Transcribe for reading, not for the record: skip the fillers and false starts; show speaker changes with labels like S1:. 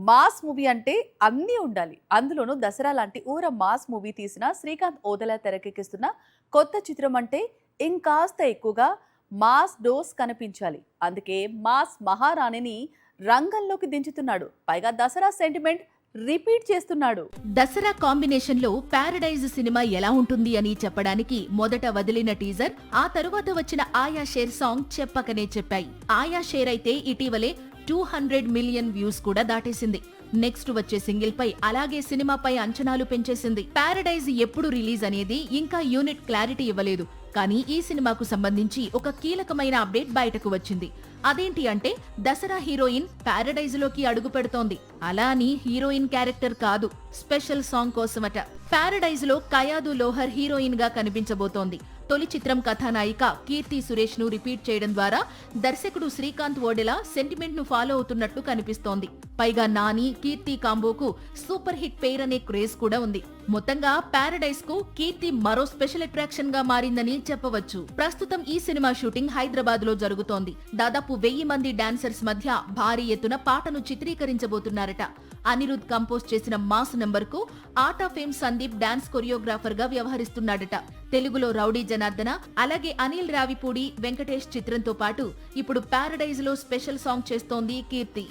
S1: Mass movie అంటే అన్నీ ఉండాలి. అందులోనూ దసరా లాంటి ఊర మాస్ మూవీ తీసిన శ్రీకాంత్ ఓదెల తెరకెక్కిస్తున్న కొత్త చిత్రం అంటే ఇంకాస్త ఎక్కువగా మాస్ డోస్ కనిపించాలి. అందుకే మాస్ మహారాణిని రంగంలోకి దించుతున్నాడు. పైగా దసరా సెంటిమెంట్ రిపీట్ చేస్తున్నాడు.
S2: దసరా కాంబినేషన్ లో పారడైజ్ సినిమా ఎలా ఉంటుంది అని చెప్పడానికి మొదట వదిలిన టీజర్, ఆ తరువాత వచ్చిన ఆయా షేర్ సాంగ్ చెప్పకనే చెప్పాయి. ఆయా షేర్ అయితే ఇటీవలే 200 మిలియన్ వ్యూస్ కూడా దాటేసింది. నెక్స్ట్ వచ్చే సింగిల్ పై అలాగే సినిమాపై అంచనాలు పెంచేసింది. పారడైజ్ ఎప్పుడు రిలీజ్ అనేది ఇంకా యూనిట్ క్లారిటీ ఇవ్వలేదు. కానీ ఈ సినిమాకు సంబంధించి ఒక కీలకమైన అప్డేట్ బయటకు వచ్చింది. అదేంటి అంటే దసరా హీరోయిన్ పారడైజ్ లోకి అడుగు పెడుతోంది. అలా అని హీరోయిన్ క్యారెక్టర్ కాదు, స్పెషల్ సాంగ్ కోసమట. పారడైజ్ లో కయాదు లోహర్ హీరోయిన్ గా కనిపించబోతోంది. తొలి చిత్రం కథానాయిక కీర్తి సురేష్ ను రిపీట్ చేయడం ద్వారా దర్శకుడు శ్రీకాంత్ ఓడెల సెంటిమెంట్ ను ఫాలో అవుతున్నట్టు కనిపిస్తోంది. పైగా నాని, కీర్తి కాంబోకు సూపర్ హిట్ పేర్ అనే క్రేజ్ కూడా ఉంది. మొత్తంగా పారడైజ్ కు కీర్తి మరో స్పెషల్ అట్రాక్షన్ గా మారిందని చెప్పవచ్చు. ప్రస్తుతం ఈ సినిమా షూటింగ్ హైదరాబాద్ లో జరుగుతోంది. దాదాపు 1000 మంది డాన్సర్స్ మధ్య భారీ ఎత్తున పాటను చిత్రీకరించబోతున్నారట. అనిరుద్ కంపోజ్ చేసిన మాస్ నంబర్ కు art of fame Sandeep dance choreographer గా వ్యవహరిస్తున్నాడట. తెలుగులో రౌడీ జనార్దన, అలాగే అనిల్ రావిపూడి, వెంకటేష్ చిత్రంతో పాటు ఇప్పుడు పారడైజ్ లో స్పెషల్ సాంగ్ చేస్తోంది కీర్తి.